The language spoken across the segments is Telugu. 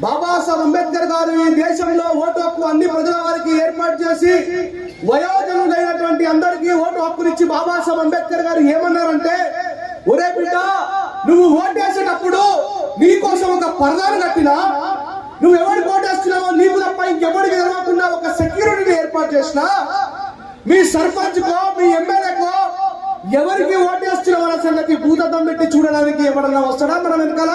బాబాసాహెబ్ అంబేద్కర్ గారు ఈ దేశంలో ఓటు హక్కు అన్ని ప్రజల వారికి ఏర్పాటు చేసి వయోజనులైనటువంటి అందరికీ ఓటు హక్కునిచ్చి బాబాసాహెబ్ అంబేద్కర్ గారు ఏమన్నారంటే, ఒరే బిడ్డ, నువ్వు ఓటేసేటప్పుడు నీకోసం ఒక పరదాను కట్టినా, నువ్వు ఎవరికి ఓటేస్తున్నావో నీకు తప్ప ఇంకెవరికి తెలవకుండా ఒక సెక్యూరిటీని ఏర్పాటు చేసినా, మీ సర్పంచ్ కో మీ ఎమ్మెల్యేకో ఎవరికి ఓటేస్తున్నావు అనే సంగతి భూతద్దం పెట్టి చూడడానికి ఎవరన్నా వస్తాడా మన వెనకాల?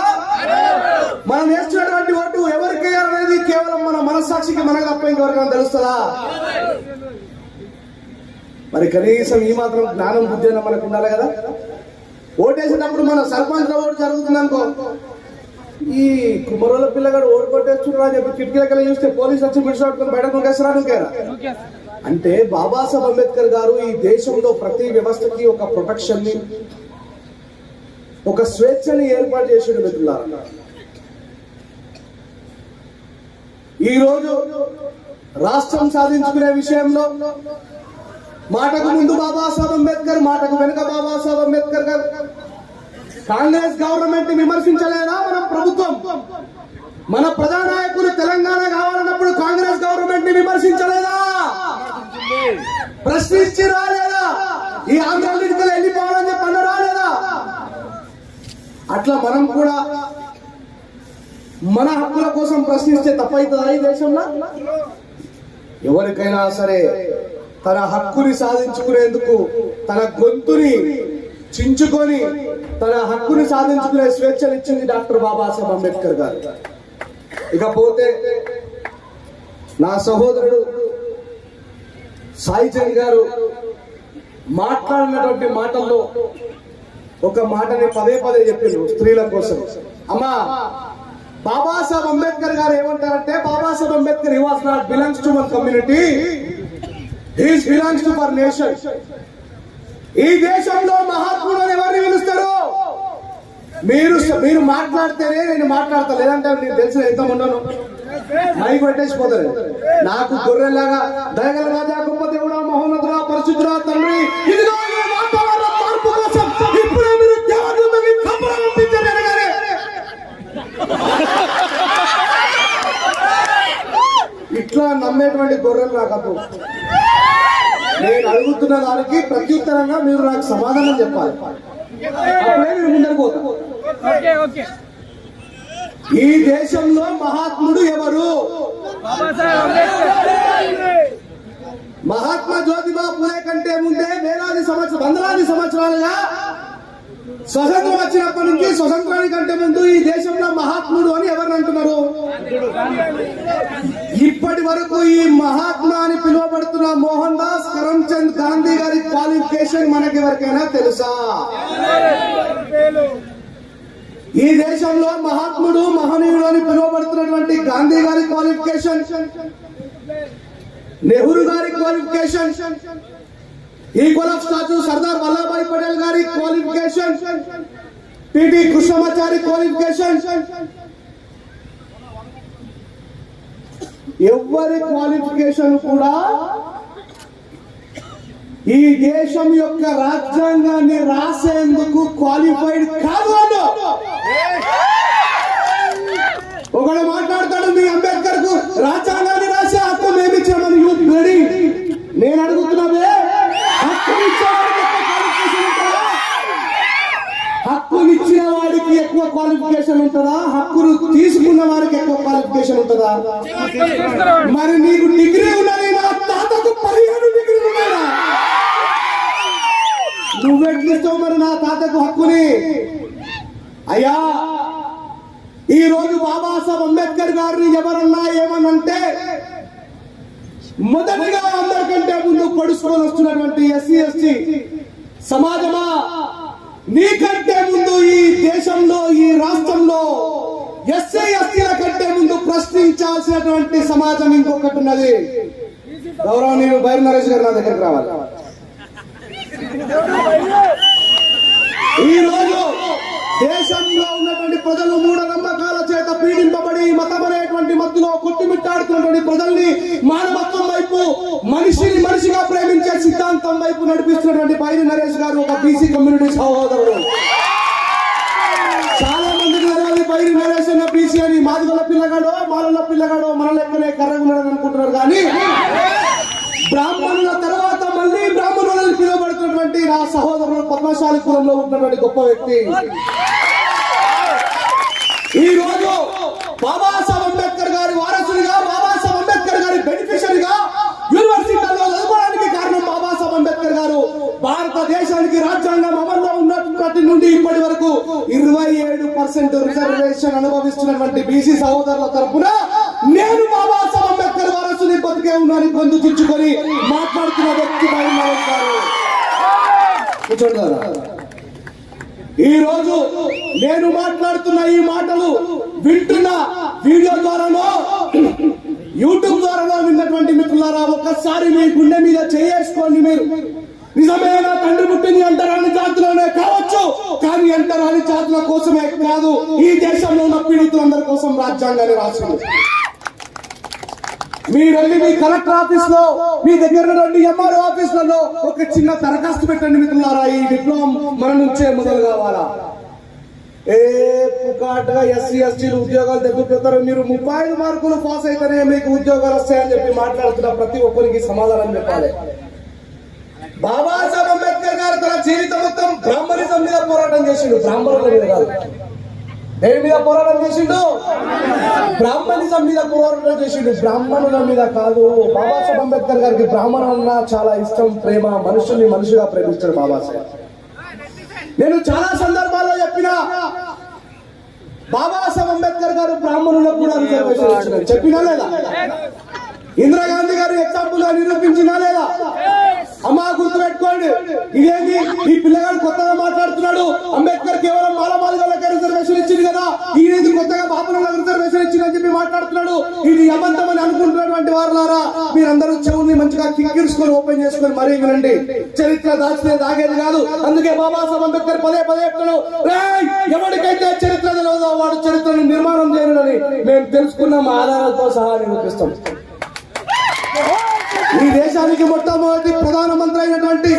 మనం వేస్తున్నటువంటి ఓటు ఎవరికి వేయాలనేది కేవలం మన మనస్సాక్షికి మనకు తప్ప ఇంకెవరికైనా తెలుస్తుందా? మరి కనీసం ఈ మాత్రం జ్ఞానం బుద్ధి అయినా మనకు ఉండాలి కదా. ఓటేసేటప్పుడు మన సర్పంచ్ ఓటు జరుగుతుంది అనుకో, ఈ కుమరోళ్ళ పిల్లగాడు ఓటు కొట్టేస్తున్నా అని చెప్పి కిటికీలకెళ్ళి చూస్తే పోలీసు వచ్చి విడిచిపెట్టుకుని బయటకు నూకేస్తారా నువ్వేరా? అంటే బాబాసాహెబ్ అంబేద్కర్ గారు ఈ దేశంలో ప్రతి వ్యవస్థకి ఒక ప్రొటెక్షన్ ని, ఒక స్వేచ్ఛని ఏర్పాటు చేసాడు మిత్రులారా. ఈ రోజు రాష్ట్రం సాధించుకునే విషయంలో మాటకు ముందు బాబాసాహెబ్ అంబేద్కర్, మాటకు వెనుక బాబాసాహెబ్ అంబేద్కర్ గారు. కాంగ్రెస్ గవర్నమెంట్ విమర్శించలేదా మన ప్రభుత్వం? మన ప్రజానాయకులు తెలంగాణ కావాలన్నప్పుడు కాంగ్రెస్ గవర్నమెంట్ ని విమర్శించలేదా? ప్రశ్నించి రాలేదా? ఈ ఆంధ్రప్రదేశ్ వెళ్ళిపోవాలని చెప్పి అన్న రాలేదా? అట్లా మనం కూడా మన హక్కుల కోసం ప్రశ్నిస్తే తప్పైతుందా ఈ దేశంలో? ఎవరికైనా సరే తన హక్కుని సాధించుకునేందుకు తన గొంతుని చించుకొని తన హక్కుని సాధించుకునే స్వేచ్ఛనిచ్చింది డాక్టర్ బాబాసాహెబ్ అంబేద్కర్ గారు. ఇకపోతే నా సహోదరుడు సాయి చంద్ గారు మాట్లాడినటువంటి మాటల్లో ఒక మాటని పదే పదే చెప్పిండు స్త్రీల కోసం. అమ్మా, బాబాసాహెబ్ అంబేద్కర్ గారు ఏమంటారంటే, Babasaheb Ambedkar he was not belongs to one community, he belongs to our nation. ఈ దేశంలో మహాత్ముడు అని ఎవరిని పిలుస్తారు? మీరు మాట్లాడితేనే నేను మాట్లాడతా, లేదంటే నీకు తెలిసిన ఎంత ఉండను మైక్ పెట్టేసిపోతారు. నాకు గొర్రెలాగా దయగల రాజా, గొప్ప దేవుడా, మహోన్నతుడా, పరిశుద్ధుడా తండ్రి, ఇదిగో ఈ వాతావరణ మార్పు కోసం ఇప్పుడే మీరు దేవదూతకి కబురు పంపించండి అనగానే ఇట్లా నమ్మేటువంటి గొర్రెలు నాకు. నేను అడుగుతున్న దానికి ప్రత్యుత్తరంగా మీరు నాకు సమాధానం చెప్పాలి, అప్పుడే మీరు ముందరికి పోతారు. ఈ దేశంలో మహాత్ముడు ఎవరు? మహాత్మా జ్యోతిబా పూలే కంటే ముందే వేలాది సంవత్సరాలు, వందలాది సంవత్సరాలుగా స్వతంత్రం వచ్చినప్పటి నుంచి స్వతంత్రానికంటే ముందు ఈ దేశంలో మహాత్ముడు అని ఎవరిని అంటున్నారు? ఇప్పటి వరకు ఈ మహాత్మా అని పిలువబడుతున్న మోహన్ దాస్ కరమ్చంద్ గాంధీ గారి క్వాలిఫికేషన్ మనకి ఎవరికైనా తెలుసా? ఈ దేశంలో మహాత్ముడు, మహనీయుడు అని పిలువబడుతున్నటువంటి గాంధీ గారి క్వాలిఫికేషన్, నెహ్రూ గారి qualification, equal of statue Sardar Vallabhbhai Patel గారి క్వాలిఫికేషన్, పిటి కృష్ణమాచారి క్వాలిఫికేషన్, ఎవరి క్వాలిఫికేషన్ కూడా ఈ దేశం యొక్క రాజ్యాంగాన్ని రాసేందుకు క్వాలిఫైడ్ కాదు. ఒకడు మాట్లాడతాడు, మీ అంబేద్కర్ కు రాజ్యాంగాన్ని రాసే హక్కు మేమిచ్చామని యూత్ రెడీ. నేను అడుగుతున్నావే, హక్కునిచ్చిన వాడికి ఎక్కువ క్వాలిఫికేషన్ ఉంటుందా? హక్కును తీసుకున్న వారికి ఎక్కువ క్వాలిఫికేషన్ ఉంటుందా? మరి నీకు డిగ్రీ ఉన్నది, నా తాతకు 15 డిగ్రీలు ఉన్నాయా? నువ్వెట్లిస్తావు మరి నా తాతకు హక్కుని? అయ్యా, ఈ రోజు బాబాసాహెబ్ అంబేద్కర్ గారిని ఎవరన్నా ఏమనంటే, మొదటిగా అందరికంటే ముందు పొడుచుకొని వస్తున్నటువంటి ఎస్సీ ఎస్టీ సమాజమా, నీకంటే ముందు ఈ దేశంలో, ఈ రాష్ట్రంలో ఎస్సీ ఎస్టీల కంటే ముందు ప్రశ్నించాల్సినటువంటి సమాజం ఇంకొకటి ఉన్నది. గౌరవనీయులు బైర్ నరేష్ గారు నా దగ్గరికి రావాలి. ఈ రోజు దేశంలో ఉన్నటువంటి ప్రజలు మూఢనమ్మకాల చేత పీడింపబడి మతం అనేటువంటి మత్తులో కొట్టుమిట్టాడుతున్నటువంటి ప్రజల్ని మానవత్వం వైపు, మనిషిని మనిషిగా ప్రేమించే సిద్ధాంతం వైపు నడిపిస్తున్నటువంటి బైరి నరేష్ గారు ఒక బీసీ కమ్యూనిటీ సహోదరుడు. చాలా మందికి తెలియదు బైరి నరేష్ అన్న బీసీ అని మాదిగల పిల్లగాడో మాలల పిల్లగాడో మన లెక్కనే కర్రగున్నాడని అనుకుంటున్నారు కానీ బ్రాహ్మణుల తర్వాత మళ్ళీ బ్రాహ్మణులను పిలువబడుతున్నటువంటి నా సహోదరులు పద్మశాలి కులంలో ఉన్నటువంటి గొప్ప వ్యక్తి ఈ రోజు బాబాసాహెబ్ అంబేద్కర్ గారి వారసుడిగా బాబాసాహెబ్ అంబేద్కర్ గారి బెనిఫిషరీగా యూనివర్సిటీలో చదువుకోవడానికి కారణం బాబాసాహెబ్ అంబేద్కర్ గారు భారతదేశానికి రాజ్యాంగం అమల్లో ఉన్నప్పటి నుండి ఇప్పటి వరకు 27% రిజర్వేషన్ అనుభవిస్తున్నటువంటి బీసీ సహోదరుల తరఫున నేను బాబాసాహెబ్ అంబేద్కర్ వారసుని బతికే ఉన్నాను గొంతు చుచ్చుకొని మాట్లాడుతున్న వ్యక్తి కూర్చోండి. ఈ రోజు నేను మాట్లాడుతున్న ఈ మాటలు వింటున్న వీడియో ద్వారానో యూట్యూబ్ ద్వారానో విన్నటువంటి మిత్రులారా ఒక్కసారి మీ గుండె మీద చేసుకొని మీరు నిజమైన తండ్రి పుట్టింది అంటరాని జాతులనే కావచ్చు కానీ అంటరాని జాతుల కోసమే కాదు ఈ దేశంలో ఉన్న పీడితులందరి కోసం రాజ్యాంగాన్ని రాసింది. మీరెళ్ళి మీ కలెక్టర్ ఆఫీస్ లో మీ దగ్గర నుండి ఎంఆర్ఓ ఆఫీసులలో ఒక చిన్న దరఖాస్తు పెట్టండి మిత్రులారా. ఈ విప్లవం మన నుంచే మొదలు కావాలా? పుకాటగా ఎస్సీ ఎస్టీలు ఉద్యోగాలు తగ్గిపోతారు, మీరు 35 మార్కులు పాస్ అయితేనే మీకు ఉద్యోగాలు వస్తాయని చెప్పి మాట్లాడుతున్న ప్రతి ఒక్కరికి సమాధానం చెప్పాలి. బాబాసాహెబ్ అంబేద్కర్ గారు తన జీవితం మొత్తం బ్రాహ్మణిజం మీద పోరాటం చేసిండు, బ్రాహ్మణుల మీద కాదు. దేని మీద పోరాటం చేసిండు? బ్రాహ్మణిజం మీద పోరాటం చేసిండు, బ్రాహ్మణుల మీద కాదు. బాబాసాహెబ్ అంబేద్కర్ గారికి బ్రాహ్మణులన్నా చాలా ఇష్టం, ప్రేమ, మనుషుల్ని మనిషిగా ప్రేమిస్తాడు బాబాసాహెబ్. నేను చాలా సందర్భాల్లో చెప్పిన బాబాసాహెబ్ అంబేద్కర్ గారు బ్రాహ్మణులకు కూడా రిజర్వేషన్ ఇచ్చారు, చెప్పినా లేదా? ఇందిరాగాంధీ గారు ఎగ్జాంపుల్ గా నిరూపించినా లేదా? అమ్మా గుర్తు పెట్టుకోండి. ఇదేంటి ఈ పిల్లగాడు కొత్తగా మాట్లాడుతున్నాడు, అంబేద్కర్ కేవలం మాలమాదిగలకే రిజర్వేషన్ ఇచ్చింది కదా, ఈయన కొత్తగా బాపులకు రిజర్వేషన్ ఇచ్చిందని చెప్పి మాట్లాడుతున్నాడు. ఇది అబద్ధం అని అనుకుంటున్నటువంటి వారులారా మీరందరూ చెవుని మంచిగా కిక్కిర్చుకొని ఓపెన్ చేసుకొని మరీ వినండి. చరిత్ర దాచితే దాగేది కాదు. అందుకే బాబాసాహెబ్ అంబేద్కర్ పదే చెప్తాడు, ఎవరికైతే చరిత్ర తెలియదో వాడు చరిత్రను నిర్మాణం చేయనని మేము తెలుసుకున్న మా ఆధారాలతో సహా నిరూపిస్తాం. ఈ దేశానికి మొట్టమొదటి ప్రధానమంత్రి అయినటువంటి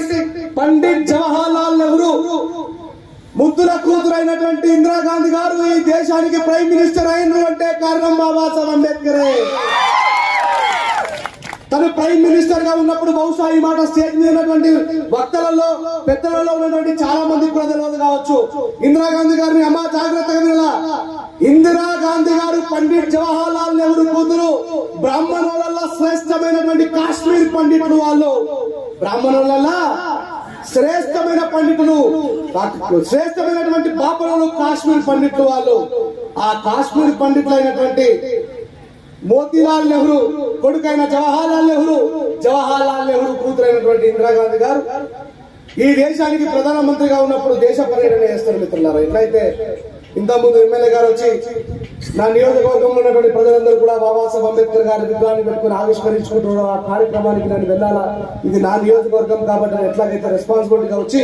పండిట్ జవహర్ లాల్ నెహ్రూ ముద్దుల కూతురైనటువంటి ఇందిరాగాంధీ గారు ఈ దేశానికి ప్రైమ్ మినిస్టర్ అయినరు అంటే కారణం బాబాసాహెబ్ అంబేద్కరే. తను ప్రైమ్ మినిస్టర్ గా ఉన్నప్పుడు బహుశా ఈ మాట స్టేజ్ మీద ఉన్నటువంటి వక్తలలో పెద్దలలో ఉన్నటువంటి చాలా మంది ప్రజలు కావచ్చు. ఇందిరాగాంధీ గారిని అమ్మా జాగ్రత్తగా వినాలా. ఇందిరాగాంధీ గారు పండిట్ జవహర్ లాల్ నెహ్రూ కూతురు. బ్రాహ్మణుల శ్రేష్టమైనటువంటి కాశ్మీర్ పండితులు వాళ్ళు. బ్రాహ్మణుల శ్రేష్టమైన పండితులు, శ్రేష్టమైనటువంటి బాపనులు కాశ్మీర్ పండితులు వాళ్ళు. ఆ కాశ్మీర్ పండితులైనటువంటి మోతీలాల్ నెహ్రూ కొడుకైన జవహర్ లాల్ నెహ్రూ కూతురైనటువంటి ఇందిరాగాంధీ గారు ఈ దేశానికి ప్రధానమంత్రిగా ఉన్నప్పుడు దేశ పర్యటన చేస్తారు మిత్రులారా. ఎట్లయితే ఇంతకుముందు ఎమ్మెల్యే గారు వచ్చి నా నియోజకవర్గంలో ఉన్నటువంటి ప్రజలందరూ కూడా బాబాసాహెబ్ అంబేద్కర్ గారి విగ్రహాన్ని పెట్టుకుని ఆవిష్కరించుకుంటున్న ఆ కార్యక్రమానికి నేను వెళ్ళాలా, ఇది నా నియోజకవర్గం కాబట్టి ఎట్లాగైతే రెస్పాన్సిబిలిటీగా వచ్చి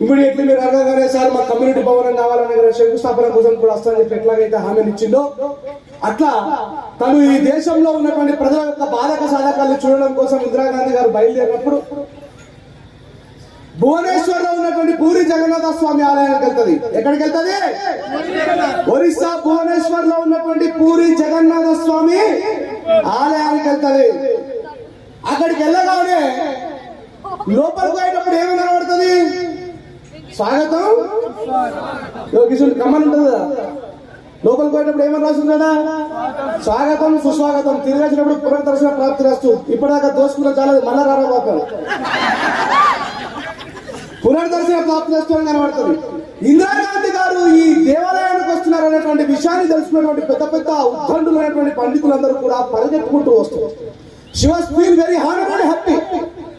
ఇమీడియట్లీ మీరు అడగగానే సార్ మా కమ్యూనిటీ భవనం కావాలని శంకుస్థాపన కోసం కూడా వస్తానని చెప్పి ఎట్లాగైతే హామీని ఇచ్చిందో అట్లా తను ఈ దేశంలో ఉన్నటువంటి ప్రజల యొక్క బాధక సాధకాలను చూడడం కోసం ఇందిరాగాంధీ గారు బయలుదేరినప్పుడు భువనేశ్వర్ లో ఉన్నటువంటి పూరి జగన్నాథ స్వామి ఆలయానికి వెళ్తుంది. ఎక్కడికి వెళ్తుంది? ఒరిస్సా భువనేశ్వర్ లో ఉన్నటువంటి పూరి జగన్నాథ స్వామి ఆలయానికి వెళ్తుంది. అక్కడికి వెళ్ళగానే లోపలికి పోయేటప్పుడు ఏమి కనబడుతుంది? స్వాగతం కిషోర్ కమ్మని ఉంటుంది కదా, లోపలికి పోయేటప్పుడు ఏమని రాస్తుందా? స్వాగతం సుస్వాగతం, తిరిగేసినప్పుడు పునర్దర్శన ప్రాప్తి రాస్తూ. ఇప్పటిదాకా దోసుకున్న చాలా మళ్ళా రాబోతారు, పునర్దర్శన ప్రాప్తి చేస్తామని కనబడుతుంది. ఇందిరాగాంధీ గారు ఈ దేవాలయానికి వస్తున్నారు అనేటువంటి విషయాన్ని తెలుసుకున్నటువంటి పెద్ద పెద్ద ఉద్దండులైనటువంటి పండితులందరూ కూడా పరిగెత్తుకుంటూ వస్తారు. She was feel very happy.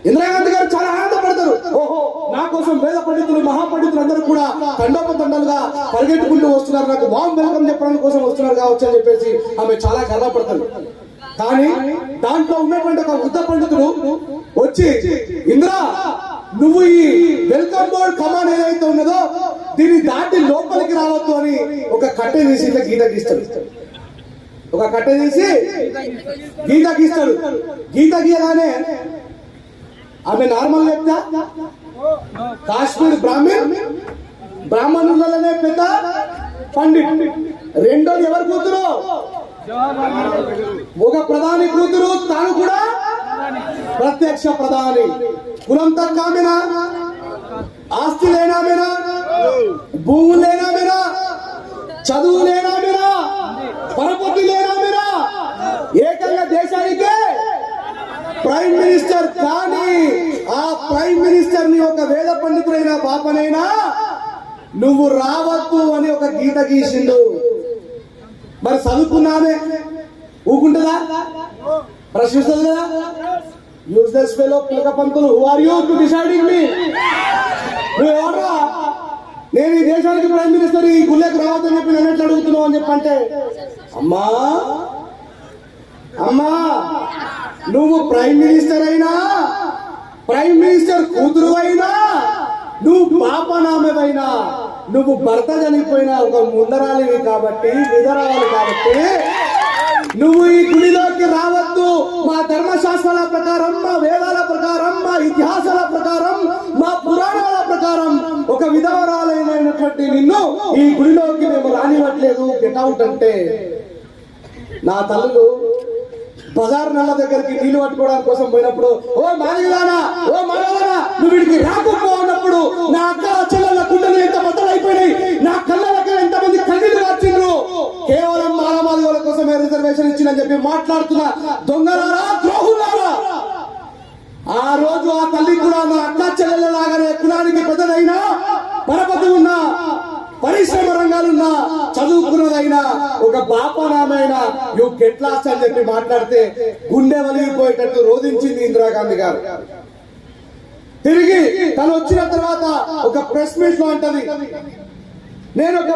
Indira Gandhi గారు చాలా ఆనందపడతారు. ఓహో, నా కోసం వేద పండితులు మహాపండితులు అందరూ కూడా తండోపతండాలుగా పరిగెత్తుకుంటూ వస్తున్నారు, నాకు వామ్ వెల్కమ్ చెప్పడానికి కోసం వస్తున్నారు కావచ్చు అని చెప్పేసి ఆమె చాలా గర్వపడతారు. కానీ దాంట్లో ఉన్నటువంటి ఒక వృద్ధ పండితుడు వచ్చి, ఇందిరా నువ్వు ఈ వెల్కమ్ బోర్డ్ కమాన్ ఏదైతే ఉన్నదో దీన్ని దాటి లోపలికి రావద్దు అని ఒక కట్టె తీసి ఇట్లా గీత గీస్తాడు. ఒక కట్టె తీసి గీత గీస్తాడు. గీత గీయగానే ఆమె నార్మల్ చెప్తా కాశ్మీర్ బ్రాహ్మణులనే పెద్ద పండిట్ రెండోది ఎవరి కూతురు? ఒక ప్రధాని కూతురు, తాను కూడా ప్రత్యక్ష ప్రధాని. కులం తక్కువనా, ఆస్తి లేనామేనా, భూములు లేనామేనా, చదువు లేనామేనా, పరపతి లేనామేనా, ఏకంగా దేశానికే ప్రైమ్ మినిస్టర్. కానీ ఆ ప్రైమ్ మినిస్టర్ ని ఒక వేద పండితుడైన పాపనైనా నువ్వు రావద్దు అని ఒక గీత గీసిండు. మరి చదువుకున్నామే ఊకుంటుందా? ప్రశ్నిస్తుంది కదా. యూజ్లెస్ ఫెలో పిలక పంతులు, who are you to deciding me? నువ్వెవరా నేను ఈ దేశానికి ప్రైమ్ మినిస్టర్, ఈ గుళ్ళకి రావద్దని చెప్పి నన్ను ఎట్లా అడుగుతున్నావు అని చెప్పంటే, అమ్మా అమ్మా నువ్వు ప్రైమ్ మినిస్టర్ అయినా, ప్రైమ్ మినిస్టర్ కూతురు అయినా, నువ్వు పాపనామైనా, నువ్వు భర్త చనిపోయినా ఒక ముందరాలివి కాబట్టి, విధరాలి కాబట్టి నువ్వు ఈ గుడిలోకి రావద్దు. మా ధర్మశాస్త్రాల ప్రకారం, మా వేదాల ప్రకారం, మా ఇతిహాసాల ప్రకారం, మా పురాణాల ప్రకారం ఒక విధవరాలైనటువంటి నిన్ను ఈ గుడిలోకి మేము రానివ్వట్లేదు, గెట్అవుట్ అంటే. నా తల్లులు బజార్ నల్ల దగ్గరికి నీళ్లు పట్టుకోవడానికి కోసం పోయినప్పుడు, ఓ మానవులానా, ఓ మానవులానా నువ్వు వీడికి రాకపోయినప్పుడు నా అక్క చెల్లెళ్ళ గుండెలు ఎంత బద్దలైపోయినాయి, నా కళ్ళకి ఎంతమంది కన్నీళ్లు మార్చిండ్రు. కేవలం మానవాళిల కోసమే రిజర్వేషన్ ఇచ్చిందని చెప్పి మాట్లాడుతున్న దొంగలారా, ద్రోహులారా. ఆ రోజు ఆ తల్లి కూడా నా అక్క చెల్లెళ్ళ లాగానే కులానికి పెద్దదైనా, పరపతి ఉన్నా, పరిశ్రమ రంగాలున్నా, చదువుకున్నదైనా, ఒక బాపనామైనా యూ గెట్ లాస్ట్ అని చెప్పి మాట్లాడితే గుండె వలిగిపోయేటట్టు రోధించింది ఇందిరాగాంధీ గారు. తిరిగి తను వచ్చిన తర్వాత ఒక ప్రెస్ మీట్ లో అంటది, నేను ఒక